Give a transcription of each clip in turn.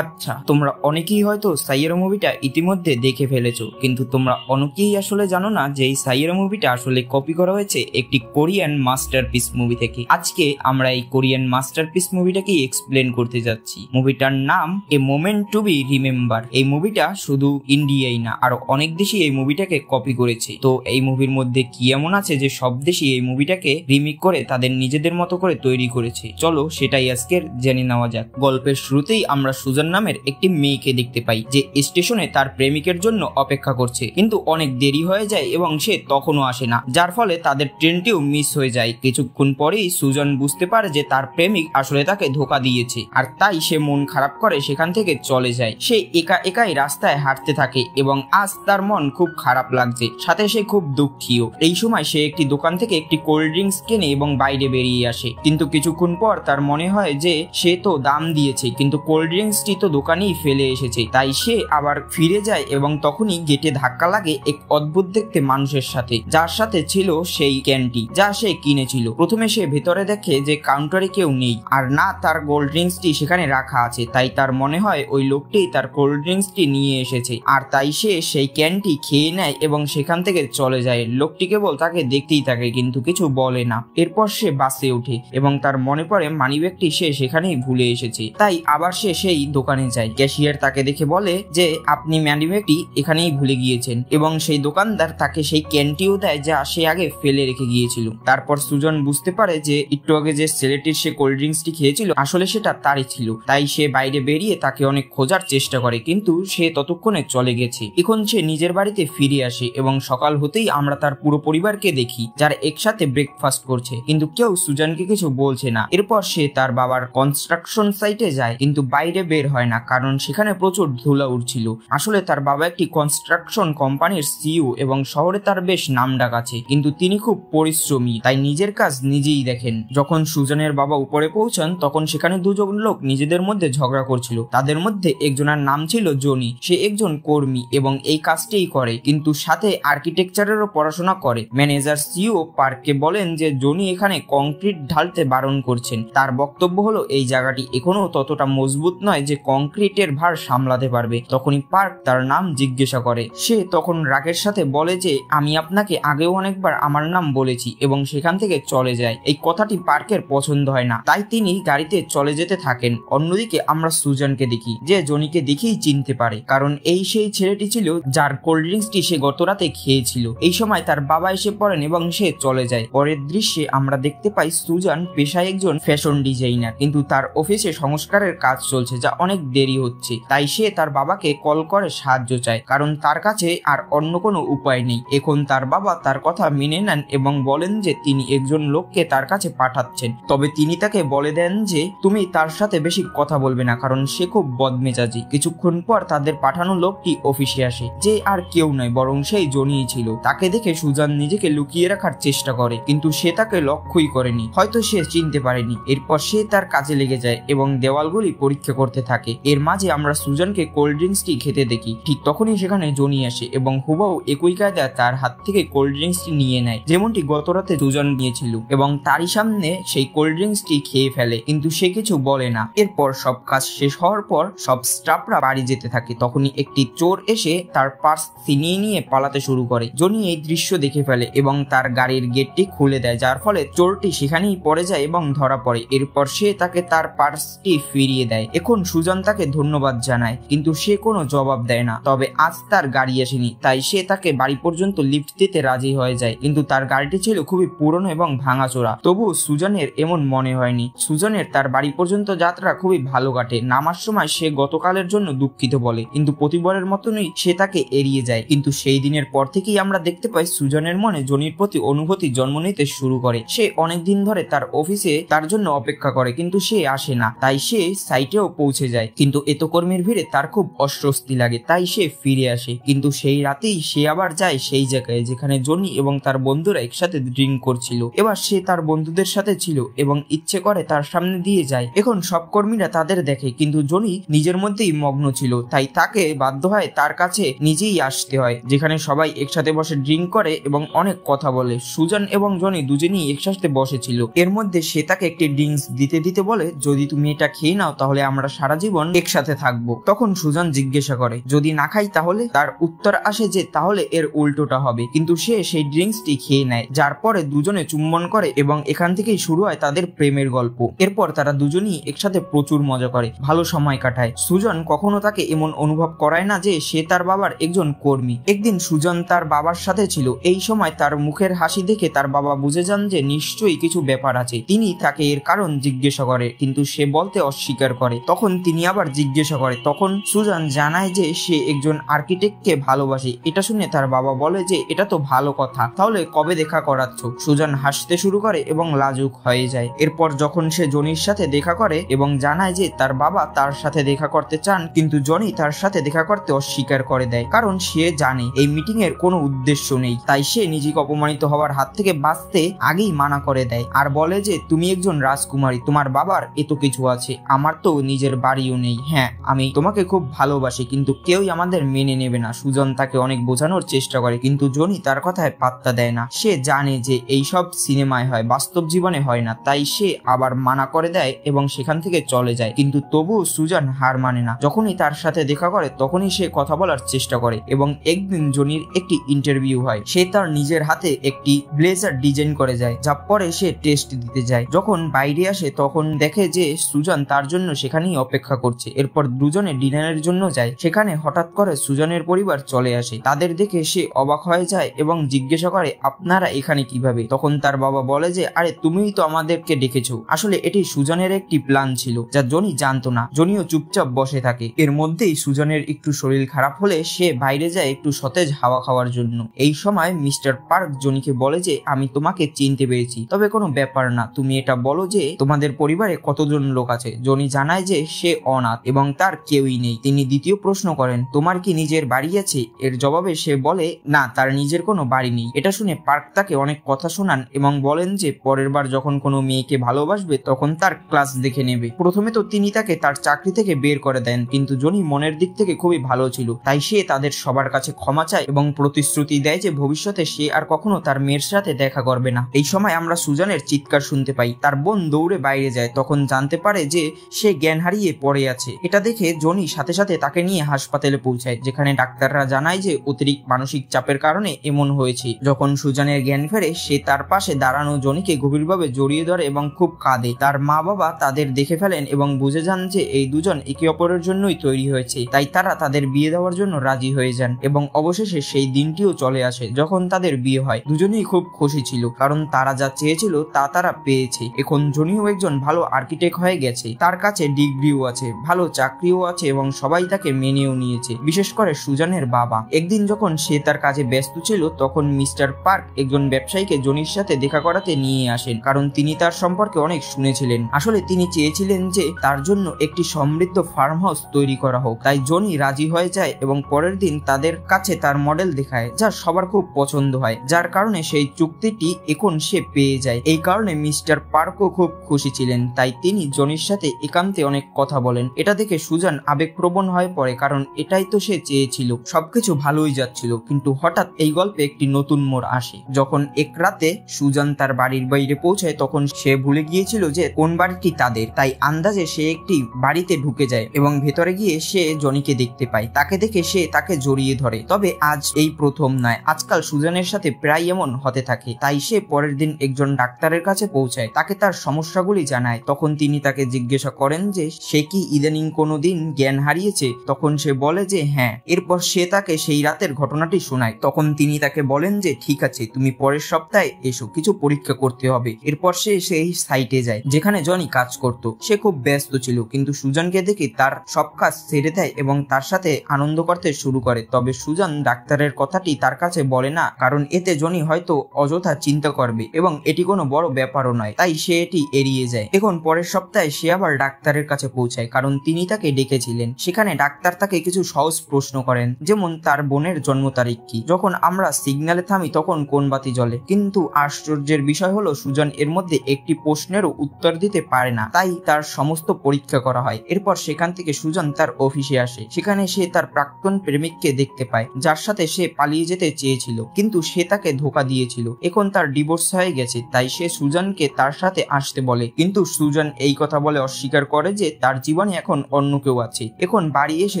আচ্ছা, তোমরা অনেকেই হয়তো সাইয়েরা মুভিটা ইতিমধ্যে দেখে ফেলেছো, কিন্তু তোমরা অনেকেই আসলে জানো না যে এই সাইয়েরা মুভিটা আসলে কপি করা হয়েছে একটি কোরিয়ান মাস্টারপিস মুভি থেকে। আজকে আমরা এই কোরিয়ান মাস্টারপিস মুভিটাকে এক্সপ্লেন করতে যাচ্ছি। মুভিটার নাম এ মোমেন্ট টু বি রিমেম্বার। এই মুভিটা শুধু ইন্ডিয়াই না, আরো অনেক দেশই এই মুভিটাকে কপি করেছে। তো এই মুভির মধ্যে কি এমন আছে যে সব দেশই এই মুভিটাকে রিমেক করে তাদের নিজেদের মতো করে তৈরি করেছে? চলো সেটাই আজকের জেনে নেওয়া যাক। গল্পের শুরুতেই আমরা সুজান নামের একটি মেয়েকে দেখতে পাই যে স্টেশনে তার প্রেমিকের জন্য অপেক্ষা করছে, কিন্তু অনেক দেরি হয়ে যায় এবং সে তখনও আসে না, যার ফলে তাদের ট্রেনটিও মিস হয়ে যায়। কিছুক্ষণ পরেই সুজান বুঝতে পারে যে তার প্রেমিক আসলে তাকে ধোঁকা দিয়েছে, আর তাই সে মন খারাপ করে সেখান থেকে চলে যায়। সে একা একাই রাস্তায় হাঁটতে থাকে এবং আজ তার মন খুব খারাপ লাগছে, সাথে সে খুব দুঃখীও। এই সময় সে একটি দোকান থেকে একটি কোল্ড ড্রিঙ্কস কেনে এবং বাইরে বেরিয়ে আসে, কিন্তু কিছুক্ষণ পর তার মনে হয় যে সে তো দাম দিয়েছে কিন্তু কোল্ড ড্রিঙ্কসটি তো দোকানেই ফেলে এসেছে। তাই সে আবার ফিরে যায় এবং তখনই গেটে ধাক্কা লাগে এক অদ্ভুত দেখতে মানুষের সাথে, যার সাথে ছিল সেই ক্যানটি যা সে কিনেছিল। প্রথমে সে ভেতরে দেখে যে কাউন্টারে কেউ নেই, আর না তার কোল্ড ড্রিঙ্কসটি সেখানে রাখা আছে। তাই তার মনে হয় ওই লোকটি তার কোল্ড ড্রিঙ্কসটি নিয়ে এসেছে, আর তাই সে সেই ক্যানটি খেয়ে নেয় এবং সেখান থেকে চলে যায়। লোকটি কেবল তাকে দেখতেই থাকে কিন্তু কিছু বলে না। এরপর সে বাসে ওঠে এবং তার মনে পড়ে মানিব্যাগটি সে সেখানেই ভুলে এসেছে। তাই আবার সে সেই দোকানে যায়। ক্যাশিয়ার তাকে দেখে বলে যে আপনি মানিব্যাগটি এখানেই ভুলে গিয়েছেন, এবং সেই দোকানদার তাকে সেই ক্যানটিও দেয় যা সে আগে ফেলে রেখে গিয়েছিল। তারপর সুজন বুঝতে পারে যে একটু আগে যে ছেলেটির সে কোল্ড ড্রিঙ্কসটি খেয়েছিল আসলে সেটা তারই ছিল। তাই সে বাইরে বেরিয়ে তাকে অনেক খোঁজার চেষ্টা করে, কিন্তু সে ততক্ষণে চলে গেছে। এখন সে নিজের বাড়িতে ফিরে আসে এবং সকাল হতেই আমরা তার পুরো পরিবারকে দেখি যারা একসাথে ব্রেকফাস্ট করছে, কিন্তু কেউ সুজানকে কিছু বলছে না। এরপর সে তার বাবার কনস্ট্রাকশন সাইটে যায়, কিন্তু বাইরে বের হয় না কারণ সেখানে প্রচুর ধুলা উড়ছিল। আসলে তার বাবা একটি কনস্ট্রাকশন কোম্পানির সিইও এবং শহরে তার বেশ নামডাক আছে, কিন্তু তিনি খুব পরিশ্রমী, তাই নিজের কাজ নিজেই দেখেন। যখন সুজানের বাবা উপরে পৌঁছান তখন সেখানে দুজন লোক নিজেদের মধ্যে ঝগড়া করছিল। তাদের মধ্যে একজনের নাম ছিল জনি। সে একজন কর্মী এবং এই কাজটিই করে, কিন্তু সাথে আর্কিটেকচারেরও পড়াশোনা করে। ম্যানেজার সিইও পার্ককে বলেন যে জনি এখানে কংক্রিট ঢালতে বারণ করছেন। তার বক্তব্য হলো এই জায়গাটি এখনো ততটা মজবুত নয় যে কংক্রিটের ভার সামলাতে পারবে। তখনই পার্ক তার নাম জিজ্ঞাসা করে। সে তখন রাগের সাথে বলে যে আমি আপনাকে আগেও অনেকবার আমার নাম বলেছি, এবং সেখান থেকে চলে যায়। এই কথাটি পার্কের পছন্দ হয় না, তাই তিনি গাড়িতে চলে যেতে থাকেন। অন্যদিকে আমরা সুজানকে দেখি যে জনিকে দেখেই চিনতে পারে, কারণ এই সেই ছেলেটি ছিল যার কোল্ড ড্রিঙ্কসটি সে গত রাতে খেয়েছিল। এই সময় তার বাবা এসে পড়েন এবং সে চলে যায়। পরের দৃশ্যে আমরা দেখতে পাই সুজান পেশায় একজন ফ্যাশন ডিজাইনার, কিন্তু তার অফিসে সংস্কারের কাজ চলছে যা অনেক দেরি হচ্ছে। তাই সে তার বাবাকে কল করে সাহায্য চায়, কারণ তার কাছে আর অন্য কোনো উপায় নেই। এখন তার বাবা তার কথা মেনে নেন এবং বলেন যে তিনি একজন লোককে তার কাছে পাঠাচ্ছেন, তবে তিনি তাকে বলে দেন যে তুমি তার সাথে বেশি কথা বলবে না কারণ সে খুব বদমেজাজি। কিছুক্ষণ পর তাদের পাঠানো লোকটি অফিসে আসে, যে আর কেউ নয় বরং সেই জনিই ছিল। তাকে দেখে সুজান নিজেকে লুকিয়ে রাখার চেষ্টা করে, কিন্তু সে তাকে লক্ষ্যই করেনি, হয়তো সে চিনতে পারেনি। এরপর সে তার কাজে লেগে যায় এবং দেওয়ালগুলি পরীক্ষা করতে থাকে। এর মাঝে আমরা সুজানকে কোল্ড ড্রিঙ্কসটি খেতে দেখি। ঠিক তখনই সেখানে জনি আসে এবং হুবাহু একই কায়দায় তার হাত থেকে কোল্ড ড্রিঙ্কসটি নিয়ে নেয় যেমনটি গত রাতে সুজান নিয়েছিল, এবং তারই সামনে সেই কোল্ড ড্রিঙ্কসটি খেয়ে ফেলে, কিন্তু সে কিছু বলে না। এরপর সব কাজ শেষ হওয়ার পর সব স্টাফরা বাড়ি যেতে থাকে। তখনই একটি চোর এসে তার পার্স ছিনিয়ে নিয়ে পালাতে শুরু করে। জনি এই দৃশ্য দেখে ফেলে এবং তার গাড়ির গেটটি খুলে দেয়, যার ফলে চোরটি সেখানেই পড়ে যায় এবং ধরা পড়ে। এরপর সে তাকে তার পার্সটি ফিরিয়ে দেয়। এখন সুজান তাকে ধন্যবাদ জানায়, কিন্তু সে কোনো জবাব দেয় না। তবে আজ তার গাড়ি আসেনি, তাই সে তাকে বাড়ি পর্যন্ত লিফট দিতে রাজি হয়ে যায়, কিন্তু তার গাড়িটি ছিল খুবই পুরনো এবং ভাঙাচোরা। তবুও সুজানের এমন মনে হয়নি। সুজানের তার বাড়ি পর্যন্ত যাত্রা খুবই ভালো কাটে। নামার সময় সে গতকালের জন্য দুঃখিত বলে, কিন্তু প্রতিবারের মতনই সে তাকে এড়িয়ে যায়। কিন্তু সেই দিনের পর থেকেই আমরা দেখতে পাই সুজানের মনে জনির প্রতি অনুভূতি জন্ম নিতে শুরু করে। সে অনেকদিন ধরে তার অফিসে তার জন্য অপেক্ষা করে, কিন্তু সে আসে না। তাই সে সাইটেও পৌঁছে যায়, কিন্তু এত কর্মীর ভিড়ে তার খুব অস্বস্তি লাগে। তাই সে ফিরে আসে, কিন্তু সেই রাতেই সে আবার যায় সেই জায়গায় যেখানে জনি এবং তার বন্ধুরা একসাথে ড্রিঙ্ক করছিল। এবার সে তার বন্ধুদের সাথে ছিল এবং ইচ্ছে করে তার সামনে দিয়ে যায়। এখন সব কর্মীরা তাদের দেখে, কিন্তু জনি নিজের মধ্যেই মগ্ন ছিল, তাই তাকে বাধ্য হয় তার কাছে নিজেই আসতে হয়, যেখানে সবাই একসাথে বসে ড্রিঙ্ক করে এবং অনেক কথা বলে। সুজান এবং জনি দুজনেই একসাথে বসেছিল। এর মধ্যে সে তাকে একটি ড্রিঙ্কস দিতে দিতে বলে যদি তুমি এটা খেয়ে নাও তাহলে আমরা সারা জীবন একসাথে থাকবো। তখন সুজন জিজ্ঞাসা করে যদি না খাই তাহলে? তার উত্তর আসে যে তাহলে এর উল্টোটা হবে, কিন্তু সে সেই ড্রিঙ্কসটি খেয়ে নেয়, যার পরে দুজনে চুম্বন করে এবং এখান থেকেই শুরু হয় তাদের প্রেমের গল্প। এরপর তারা দুজনই একসাথে প্রচুর মজা করে, ভালো সময় কাটায়। সুজন কখনো তাকে এমন অনুভব করায় না যে সে তার বাবার একজন কর্মী। একদিন সুজন তার বাবার সাথে ছিল, এই সময় তার মুখের হাসি দেখে তার বাবা বুঝে যান যে নিশ্চয়ই কিছু ব্যাপার আছে। তিনি তাকে এর কারণ জিজ্ঞাসা করে, কিন্তু সে বলতে অস্বীকার করে। তখন তিনি আবার জিজ্ঞাসা করে, তখন সুজন জানায় যে সে একজন আর্কিটেক্টকে ভালোবাসে। এটা শুনে তার বাবা বলে যে এটা তো ভালো কথা, তাহলে কবে দেখা করাচ্ছ? সুজন হাসতে শুরু করে এবং লাজুক হয়ে যায়। এরপর যখন সে জনির সাথে দেখা করে এবং জানায় যে তার বাবা তার সাথে দেখা করতে চান, কিন্তু জনি তার সাথে দেখা করতে অস্বীকার করে দেয়, কারণ সে জানে এই মিটিং এর কোনো উদ্দেশ্য নেই। তাই সে নিজেকে অপমানিত হওয়ার হাত থেকে বাঁচতে আগেই মানা করে দেয় আর বলে যে তুমি একজন রাজকুমারী, তোমার বাবার এত কিছু আছে, আমার তো নিজের বাড়িও নেই। হ্যাঁ, আমি তোমাকে খুব ভালোবাসি, কিন্তু কেউই আমাদের মেনে নেবে না। সুজন তাকে অনেক বোঝানোর চেষ্টা করে, কিন্তু জনি তার কথায় পাত্তা দেয় না। সে জানে যে এইসব সিনেমায় হয়, বাস্তব জীবনে হয় না। তাই সে আবার মানা করে দেয় এবং সেখান থেকে চলে যায়, কিন্তু তবুও সুজন হার মানে না। যখনই তার সাথে দেখা করে তখনই সে কথা বলার চেষ্টা করে এবং একদিন জনির একটি ইন্টারভিউ হয়। সে তার নিজের হাতে একটি ব্লেজার ডিজাইন করে যায়, যা পরে সে টেস্ট দিতে যায়। যখন বাইরে আসে তখন দেখে যে সুজন তার জন্য সেখানেই অপেক্ষা করছে। এরপর দুজনে ডিনারের জন্য যায়। সেখানে হঠাৎ করে সুজনের পরিবার চলে আসে। তাদের দেখে সে অবাক হয়ে যায় এবং জিজ্ঞাসা করে আপনারা এখানে কিভাবে? তখন তার বাবা বলে যে আরে তুমিই তো আমাদেরকে ডেকেছো। আসলে এটি সুজনের একটি প্ল্যান ছিল, যা জনি জানতো না। জনিও চুপচাপ বসে থাকে। এর মধ্যেই সুজনের একটু শরীর খারাপ হলে সে বাইরে যায় একটু সতেজ হাওয়া খাওয়ার জন্য। এই সময় মিস্টার পার্ক জনিকে বলে যে আমি তোমাকে চিনতে পেরেছি, তবে কোনো ব্যাপার না, তুমি এটা বলো যে তোমাদের পরিবারে কতজন লোক আছে? জনি জানায় যে সে অনাথ এবং তার কেউই নেই। তিনি দ্বিতীয় প্রশ্ন করেন তোমার কি নিজের বাড়ি আছে? এর জবাবে সে বলে না, তার নিজের কোনো বাড়ি নেই। এটা শুনে পার্ক তাকে অনেক কথা শোনান এবং বলেন যে পরের বার যখন কোনো মেয়েকে ভালোবাসবে তখন তার ক্লাস দেখে নেবে। প্রথমে তো তিনি তাকে তার চাকরি থেকে বের করে দেন, কিন্তু জনি মনের দিক থেকে খুবই ভালো ছিল। তাই সে তাদের সবার কাছে ক্ষমা চায় এবং প্রতিশ্রুতি দেয় যে ভবিষ্যতে সে আর কখনো তার মেয়ের সাথে দেখা করবে না। এই সময় আমরা সুজনের চিৎকার শুনতে পাই। তার বোন দৌড়ে বাইরে যায়, তখন জানতে পারে যে সে জ্ঞান হারিয়ে পড়ে আছে। এটা দেখে জনি সাথে সাথে তাকে নিয়ে হাসপাতালে পৌঁছায়, যেখানে ডাক্তাররা জানায় যে অতিরিক্ত মানসিক চাপের কারণে এমন হয়েছে। যখন সুজনের জ্ঞান ফেরে সে তার পাশে দাঁড়ানো জনিকে গভীরভাবে জড়িয়ে ধরে এবং খুব কাঁদে। তার মা বাবা তাদের দেখে ফেলেন এবং বুঝে যান যে এই দুজন একে অপরের জন্যই তৈরি হয়েছে। তাই তারা তাদের বিয়ে দেওয়ার জন্য রাজি হয়ে যান এবং অবশেষে সেই দিনটিও চলে আসে যখন তাদের বিয়ে হয়। দুজনেই খুব খুশি ছিল, কারণ তারা যা চেয়েছিল তা তারা পেয়েছে। এখন জনিও একজন ভালো আর্কিটেক্ট হয়ে গেছে, তার কাছে ডিগ্রিও আছে, ভালো চাকরিও আছে এবং সবাই তাকে মেনেও নিয়েছে, বিশেষ করে সুজনের বাবা। একদিন যখন সে তার কাজে ব্যস্ত ছিল তখন মিস্টার পার্ক একজন ব্যবসায়ীকে জনির সাথে দেখা করাতে নিয়ে আসেন, কারণ তিনি তার সম্পর্কে অনেক শুনেছিলেন। আসলে তিনি চেয়েছিলেন যে তার জন্য একটি সমৃদ্ধ ফার্ম হাউস তৈরি করা হোক। তাই জনি রাজি হয়ে যায় এবং পরের দিন তাদের কাছে তার মডেল দেখায়, যা সবার খুব পছন্দ হয়, যার কারণে সেই চুক্তিটি এখন সে পেয়ে যায়। এই কারণে মিস্টার পার্কও খুব খুশি ছিলেন। তাই তিনি জনির সাথে একান্তে অনেক কথা বলেন। এটা দেখে সুজন আবেগপ্রবণ হয়ে পড়ে, কারণ এটাই তো সে চেয়েছিল। সবকিছু ভালোই যাচ্ছিল, কিন্তু হঠাৎ এই গল্পে একটি নতুন মোড় আসে। যখন এক রাতে সুজন তার বাড়ির বাইরে পৌঁছায় তখন সে ভুলে গিয়েছিল যে কোন বাড়িটি তাদের। তাই আন্দাজে সে একটি বাড়িতে ঢুকে যায় এবং ভেতরে গিয়ে সে জনিকে দেখতে পায়। তাকে দেখে সে তাকে জড়িয়ে ধরে। তবে আজ এই প্রথম নয়, আজকাল সুজনের সাথে প্রায় এমন হতে থাকে। তাই সে পরের দিন একজন ডাক্তারের কাছে পৌঁছায়, তাকে তার সমস্যাগুলি জানায়। তখন তিনি তাকে জিজ্ঞাসা করেন যে সে কি ইদানিং কোনোদিন জ্ঞান হারিয়েছে। তখন সে বলে যে হ্যাঁ। এরপর সে তাকে সেই রাতের ঘটনাটি শোনায়। তখন তিনি তাকে বলেন যে ঠিক আছে, তুমি পরের সপ্তাহে এসো, কিছু পরীক্ষা করতে হবে। এরপর সে সেই সাইটে যায় যেখানে জনি কাজ করত। সে খুব ব্যস্ত ছিল, কিন্তু সুজনকে দেখে তার সব কাজ ছেড়ে দেয় এবং তার সাথে আনন্দ করতে শুরু করে। তবে সুজন ডাক্তারের কথাটি তার কাছে বলে না, কারণ এতে জনি হয়তো অযথা চিন্তা করবে এবং এটি কোনো বড় ব্যাপারও নয়। তাই সে এটি এড়িয়ে যায়। এখন পরের সপ্তাহে সে আবার ডাক্তারের কাছে পৌঁছায়, কারণ তিনি তাকে ডেকেছিলেন। সেখানে ডাক্তার তাকে কিছু সহজ প্রশ্ন করেন, যেমন তার বোনের জন্ম তারিখ কি, যখন আমরা সিগন্যালে থামি তখন কোন বাতি জ্বলে। কিন্তু আশ্চর্যের বিষয় হলো সুজন এর মধ্যে একটি প্রশ্নেরও উত্তর দিতে পারে না। তাই তার সমস্ত পরীক্ষা করা হয়। এরপর সেখান থেকে সুজন তার অফিসে আসে। সেখানে সে তার প্রাক্তন প্রেমিককে দেখতে পায়, যার সাথে সে পালিয়ে যেতে চেয়েছিল, কিন্তু সে তাকে ধোকা দিয়েছিল। এখন তার ডিভোর্স হয়ে গেছে, তাই সে সুজনকে তার সাথে আসতে বলে, কিন্তু সুজন এই কথা বলে অস্বীকার করে যে তার জীবনে এখন অন্য কেউ আছে। এখন বাড়ি এসে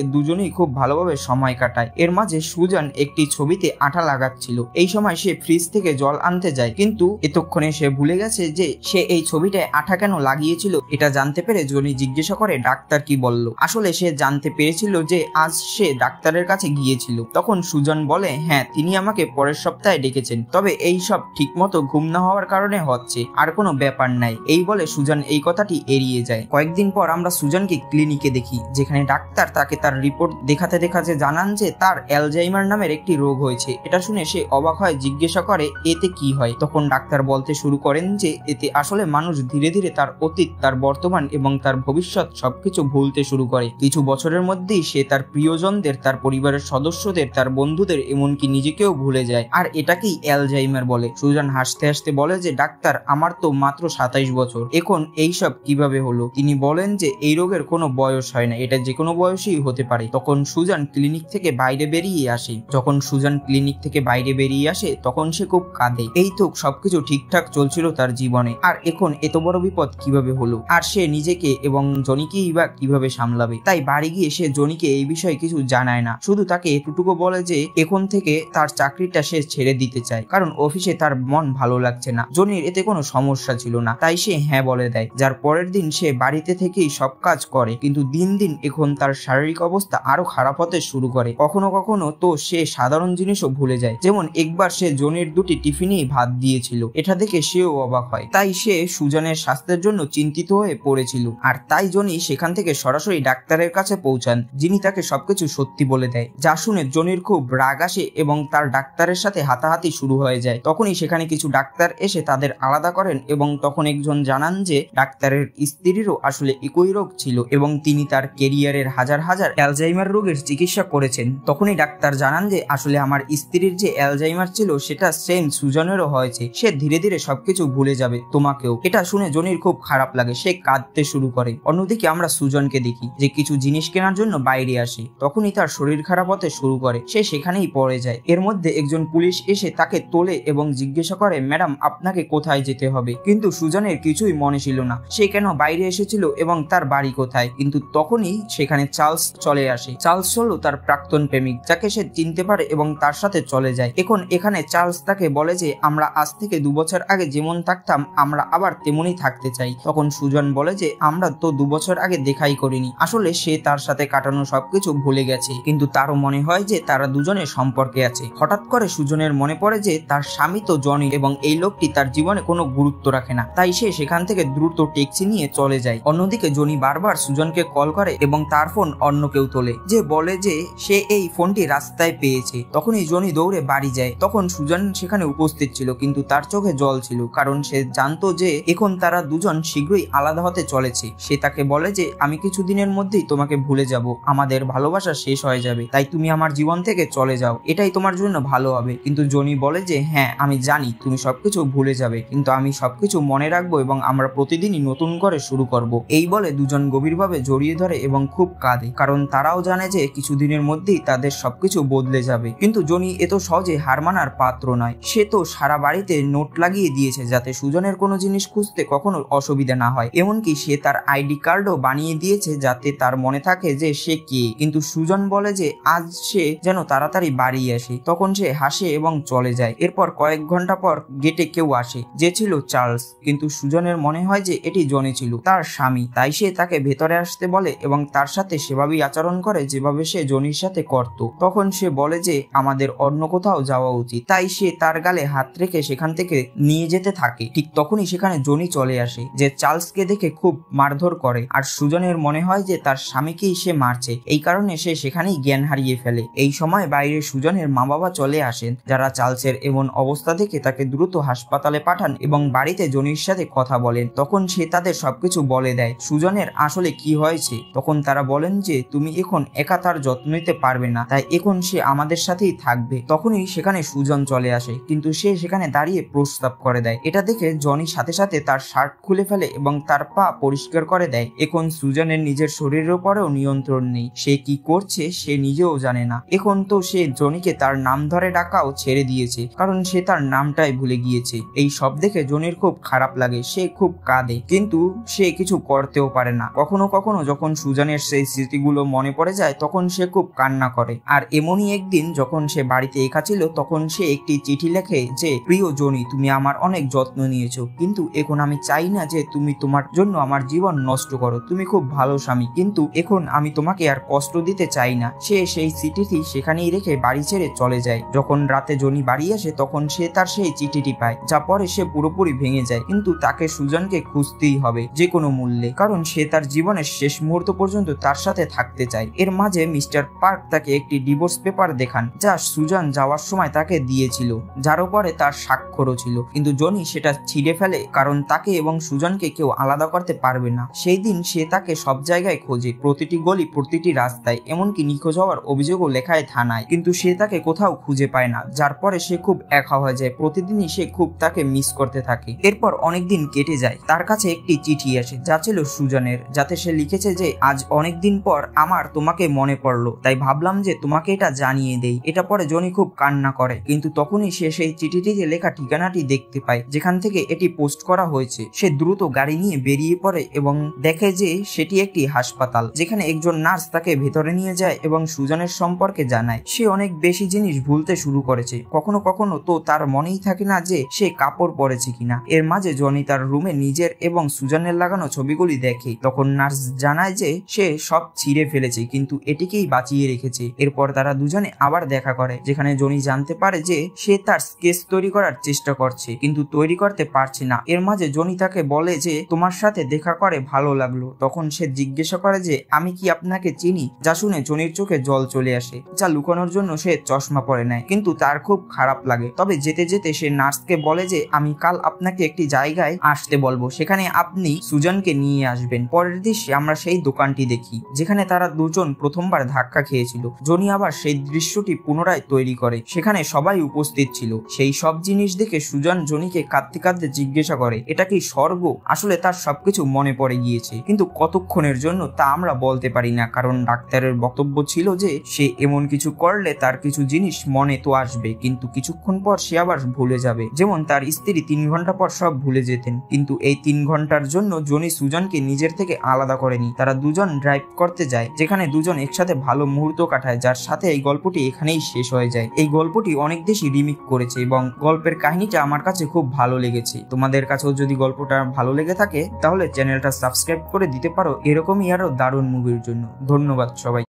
দুজনেই খুব ভালোভাবে সময় কাটায়। এর মাঝে সুজান একটি ছবিতে আঠা লাগাচ্ছিল। এই সময় সে ফ্রিজ থেকে জল আনতে যায়, কিন্তু এতক্ষণে সে ভুলে গেছে যে সে এই ছবিটায় আঠা কেন লাগিয়েছিল। এটা জানতে পেরে জনি জিজ্ঞাসা করে ডাক্তার কি বলল। আসলে সে জানতে পেরেছিল যে আজ সে ডাক্তারের কাছে গিয়েছিল। তখন সুজান বলে, হ্যাঁ, তিনি আমাকে পরের সপ্তাহে ডেকেছেন, তবে এই সব ঠিক মতো ঘুম না হওয়ার কারণে হচ্ছে, আর কোনো ব্যাপার নাই। এই বলে সুজান এই কথাটি এড়িয়ে যায়। কয়েকদিন পর আমরা সুজানকে ক্লিনিকে দেখি, যেখানে ডাক্তার তাকে তার রিপোর্ট দেখাতে দেখাতে জানান যে তার অ্যালজাইমার নামের একটি রোগ হয়েছে। এটা শুনে সে অবাক হয়, জিজ্ঞাসা করে এতে কি হয়। তখন ডাক্তার বলতে শুরু করেন যে এতে আসলে মানুষ ধীরে ধীরে তার অতীত, তার বর্তমান এবং তার ভবিষ্যৎ সবকিছু ভুলতে শুরু করে। কিছু বছরের মধ্যেই সে তার প্রিয়জনদের, তার পরিবারের সদস্যদের, তার বন্ধুদের, এমনকি নিজেকেও ভুলে যায়। আর এটাকেই অ্যালজাইমার বলে। সুজান হাসতে হাসতে বলে যে ডাক্তার, আমার তো মাত্র 27 বছর, এখন এইসব কিভাবে হলো। তিনি বলেন যে এই রোগের কোনো বয়স হয় না, এটা যে কোনো বয়সেই হতে পারে। তখন সুজান ক্লিনিক থেকে বাইরে বেরিয়ে আসে। যখন সুজান ক্লিনিক থেকে বাইরে বেরিয়ে আসে তখন সে খুব কাঁদে। এই তো সবকিছু ঠিকঠাক চলছিল তার জীবনে, আর এখন এত বড় বিপদ কিভাবে হলো, আর সে নিজেকে এবং জনিকেই বা কিভাবে সামলাবে। তাই বাড়ি গিয়ে সে জনিকে এই বিষয়ে কিছু জানায় না, শুধু তাকে এতটুকু বলে যে এখন থেকে তার চাকরিটা সে ছেড়ে দিতে চায়, কারণ অফিসে তার মন ভালো লাগছে না। জনির এতে কোনো সমস্যা ছিল না, তাই সে হ্যাঁ বলে দেয়। যার পরের দিন সে বাড়িতে থেকেই সব কাজ করে, কিন্তু দিন দিন এখন তার শারীরিক অবস্থা আরো খারাপ হতে শুরু করে। কখনো কখনো তো সে সাধারণ জিনিসও ভুলে যায়, যেমন একবার সে জনির দুটি টিফিনেই ভাত দিয়েছিল। এটা দেখে সেও অবাক হয়। তাই সে সুজানের স্বাস্থ্যের জন্য চিন্তিত হয়ে পড়েছিল, আর তাই জনি সেখান থেকে সরাসরি ডাক্তারের কাছে পৌঁছান, যিনি তাকে সবকিছু সত্যি বলে দেয়। যা শুনে জনির খুব রাগ আসে এবং তার ডাক্তারের সাথে হাতাহাতি শুরু হয়ে যায়। তখনই সেখানে কিছু ডাক্তার এসে তাদের আলাদা করেন এবং তখন একজন জানান যে ডাক্তারের স্ত্রীরও আসলে একই রোগ ছিল এবং তিনি তার কেরিয়ারের হাজার হাজার অ্যালজাইমার রোগের চিকিৎসা করেছেন। তখনই ডাক্তার জানান যে আসলে আমার স্ত্রীর যে অ্যালজাইমার ছিল সেটা সেম সুজানেরও হয়েছে, সে ধীরে ধীরে সবকিছু ভুলে যাবে, তোমাকেও। এটা শুনে জনির খুব খারাপ লাগে, সে কাঁদতে শুরু করে। অন্যদিকে আমরা সুজনকে দেখি যে কিছু জিনিস কেনার জন্য বাইরে আসে। তখনই তার শরীর খারাপ হতে শুরু করে, সে সেখানেই পড়ে যায়। এর মধ্যে একজন পুলিশ এসে তাকে তোলে এবং জিজ্ঞাসা করে, ম্যাডাম আপনাকে কোথায় যেতে হবে। কিন্তু সুজনের কিছুই মনে ছিল না, সে কেন বাইরে এসেছিল এবং তার বাড়ি কোথায়। কিন্তু তখনই সেখানে চার্লস চলে আসে। চার্লস হলো তার প্রাক্তন প্রেমিক, যাকে সে চিনতে পারে এবং তার সাথে চলে যায়। এখন এখানে চার্লস তাকে বলে যে আমরা আজ থেকে 2 বছর আগে যেমন থাকতাম আমরা আবার তেমনই থাকতে চাই। তখন সুজন বলে যে আমরা তো 2 বছর আগে দেখাই করিনি। আসলে সে তার সাথে কাটানো সবকিছু ভুলে গেছে, কিন্তু তারও মনে হয় যে তারা দুজনে সম্পর্কে আছে। হঠাৎ করে সুজনের মনে পড়ে যে তার স্বামী তো জনি এবং এই লোকটি তার জীবনে কোনো গুরুত্ব রাখে না, তাই সে সেখান থেকে দ্রুত ট্যাক্সি নিয়ে চলে যায়। অন্যদিকে জনি বারবার সুজনকে কল করে এবং তার ফোন অন্য কেউ তোলে, যে বলে যে সে এই ফোনটি রাস্তায় পেয়েছে। তখনই জনি দৌড়ে বাড়ি যায়। তখন সুজন সেখানে উপস্থিত ছিল, কিন্তু তার চোখে জল ছিল, কারণ সে জানতো যে এখন তারা দুজন শীঘ্রই আলাদা হতে চলেছে। সে তাকে বলে যে আমি কিছুদিনের মধ্যেই তোমাকে ভুলে যাব, আমাদের ভালোবাসা শেষ হয়ে যাবে, তাই তুমি আমার জীবন থেকে চলে যাও, এটাই তোমার জন্য ভালো হবে। কিন্তু জনি বলে যে হ্যাঁ আমি জানি তুমি সবকিছু ভুলে যাবে, কিন্তু আমি সবকিছু মনে রাখবো এবং আমরা প্রতিদিনই নতুন করে শুরু করব। এই বলে দুজন গভীরভাবে জড়িয়ে ধরে এবং খুব কাঁদে, কারণ তারাও জানে যে কিছুদিনের মধ্যেই তাদের সবকিছু বদলে যাবে। কিন্তু জনি এত সহজে হার মানার পাত্র নয়। সে তো সারা বাড়িতে নোট লাগিয়ে দিয়েছে যাতে সুজনের কোনো জিনিস খুঁজতে কখনো অসুবিধা না হয়। এমনকি সে তার আইডি কার্ডও বানিয়ে দিয়েছে যাতে তার মনে থাকে যে সে কে। কিন্তু সুজন বলে যে আজ সে যেন তাড়াতাড়ি বাড়ি আসে। তখন সে হাসে এবং চলে যায়। এরপর কয়েক ঘন্টা পর গেটে কেউ আসে, যে ছিল চার্লস। কিন্তু সুজনের মনে হয় যে এটি জনি ছিল, তার স্বামী। তাই সে তাকে ভেতরে আসতে বলে এবং তার সাথে সেভাবেই আচরণ করে যেভাবে সে জনির সাথে করত। তখন সে বলে যে আমাদের অন্য কোথাও যাওয়া উচিত। তাই সে তার গালে হাত রেখে সেখান থেকে নিয়ে যেতে থাকে। ঠিক তখনই সেখানে জনি চলে আসে, যে চার্লসকে দেখে খুব মারধর করে। আর সুজনের মনে হয় যে তার স্বামীকেই সে মারছে, এই কারণে সে সেখানেই জ্ঞান হারিয়ে ফেলে। এই সময় বাইরে সুজনের মা বাবা চলে আসেন, যারা চার্লসের এমন অবস্থা দেখে তাকে দ্রুত হাসপাতালে পাঠান এবং বাড়িতে জনির সাথে কথা বলেন। তখন সে তাদের সবকিছু বলে দেয় সুজনের আসলে কি হয়েছে। তখন তারা বলেন যে তুমি এখন একা তার যত্ন নিতে পারবে না, তাই এখন সে আমাদের সাথেই থাকবে। তখনই সেখানে সুজন চলে আসে, কিন্তু সে সেখানে দাঁড়িয়ে প্রস্তাব করে দেয়। এটা দেখে জনি সাথে সাথে তার শার্ট খুলে ফেলে এবং তার পা পরিষ্কার করে দেয়। এখন সুজনের নিজের শরীরের উপরেও নিয়ন্ত্রণ নেই, সে কি করছে সে নিজেও জানে না। এখন তো সে জনিকে তার নাম ধরে ডাকাও ছেড়ে দিয়েছে, কারণ সে তার নামটাই ভুলে গিয়েছে। এই সব দেখে জনির খুব খারাপ লাগে, সে খুব কাঁদে, কিন্তু সে কিছু করতেও পারে না। কখনো কখনো যখন সুজানের সেই স্মৃতিগুলো মনে পড়ে যায় তখন সে খুব কান্না করে। আর এমনই একদিন যখন সে বাড়িতে একা ছিল তখন সে একটি চিঠি লেখে যে, প্রিয় জনি, তুমি আমার অনেক যত্ন নিয়েছো, কিন্তু এখন আমি চাই না যে তুমি তোমার জন্য আমার জীবন নষ্ট করো। তুমি খুব ভালো স্বামী, কিন্তু এখন আমি তোমাকে আর কষ্ট দিতে চাই না। সে সেই চিঠিটি সেখানেই রেখে বাড়ি ছেড়ে চলে যায়। যখন রাতে জনি বাড়ি আসে তখন সে তার সেই চিঠিটি পায়, যা পরে সে পুরোপুরি ভেঙে যায়। কিন্তু তাকে সুজানকে খুঁজতেই হবে যে কোনো মূল্যে, কারণ সে তার জীবনের শেষ মুহূর্ত পর্যন্ত তার সাথে থাকতে চায়। এর মাঝে মিস্টার পার্ক তাকে একটি ডিভোর্স পেপার দেখান, যা সুজান যাওয়ার সময় তাকে দিয়েছিল, যার উপরে তার স্বাক্ষরও ছিল। কিন্তু জনি সেটা ছিঁড়ে ফেলে, কারণ তাকে এবং সুজানকে কেউ আলাদা করতে পারবে না। সেই দিন সে তাকে সব জায়গায় খোঁজে, প্রতিটি গলি, প্রতিটি রাস্তায়, এমনকি নিখোঁজ হওয়ার অভিযোগও লেখায় থানায়, কিন্তু সে তাকে কোথাও খুঁজে পায় না। যার পরে সে খুব একা হয়ে যায়। প্রতিদিনই সে খুব তাকে মিস করতে থাকে। এরপর অনেকদিন কেটে যায়। তার কাছে একটি চিঠি আসে, যা ছিল সুজানের, যাতে সে লিখেছে যে, আজ অনেকদিন পর আমার তোমাকে মনে পড়লো, তাই ভাবলাম যে তোমাকে এটা জানিয়ে দেই। এটা পরে জনি খুব কান্না করে, কিন্তু তখনই সে সেই চিঠিটিতে লেখা ঠিকানাটি দেখতে পায়, যেখান থেকে এটি পোস্ট করা হয়েছে। সে দ্রুত গাড়ি নিয়ে বেরিয়ে পড়ে এবং দেখে যে সেটি একটি হাসপাতাল, যেখানে একজন নার্স তাকে ভেতরে নিয়ে যায় এবং সুজানের সম্পর্কে জানায়। সে অনেক বেশি জিনিস ভুলতে শুরু করেছে। কখনো কখনো তো তার মনেই থাকে না যে সে কাপড় পরেছে কিনা। এর মাঝে জনি তার রুমে নিজের এবং সুজানের লাগানো ছবিগুলি দেখে। তখন নার্স জানায় যে সে সব ছিঁড়ে ফেলেছে, কিন্তু এটিকেই বাঁচিয়ে রেখেছে। এরপর তারা দুজনে আবার দেখা করে, যেখানে জনি জানতে পারে যে সে তার স্কেচ তৈরি করার চেষ্টা করছে, কিন্তু তৈরি করতে পারছে না। এর মাঝে জনি তাকে বলে যে, তোমার সাথে দেখা করে ভালো লাগলো। তখন সে জিজ্ঞাসা করে যে, আমি কি আপনাকে চিনি? যা শুনে জনির চোখে জল চলে আসে, যা লুকানোর জন্য সে চশমা পরে নেয়, কিন্তু তার খুব খারাপ লাগে। তবে যেতে যেতে সে নার্সকে বলে যে, আমি কাল আপনাকে একটি জায়গায় আসতে বলবো, সেখানে আপনি সুজানকে নিয়ে আসবেন। পরের দৃশ্যে আমরা সেই দোকানটি দেখি, যেখানে তারা দুজন প্রথমবার ধাক্কা খেয়েছিল। জনি আবার সেই দৃশ্যটি পুনরায় তৈরি করে। সেখানে সবাই উপস্থিত ছিল। সেই সব জিনিস দেখে সুজান জনিকে কাঁদতে কাঁদতে জিজ্ঞাসা করে, এটা কি স্বর্গ? আসলে তার সবকিছু মনে পড়ে গিয়েছে, কিন্তু কতক্ষণের জন্য তা আমরা বলতে পারি না, কারণ ডাক্তারের বক্তব্য ছিল যে সে এমন কিছু করলে তার কিছু জিনিস মনে তো আসবে, কিন্তু কিছুক্ষণ পর সে আবার ভুলে যাবে। যেমন তার স্ত্রী 3 ঘন্টা পর সব ভুলে যেতেন, কিন্তু এই 3 ঘন্টার জন্য জনি সুজানকে নিজের থেকে আলাদা করেনি। তারা দুজন ড্রাইভ করতে যায়, যেখানে দুজন একসাথে ভালো মুহূর্ত কাটায়, যার সাথে এই গল্পটি এখানেই শেষ হয়ে যায়। এই গল্পটি অনেক বেশি রিমেক করেছে এবং গল্পের কাহিনীটা আমার কাছে খুব ভালো লেগেছে। তোমাদের কাছেও যদি গল্পটা ভালো লেগে থাকে তাহলে চ্যানেলটা সাবস্ক্রাইব করে দিতে পারো এরকমই আরো দারুণ মুভির জন্য। ধন্যবাদ সবাই।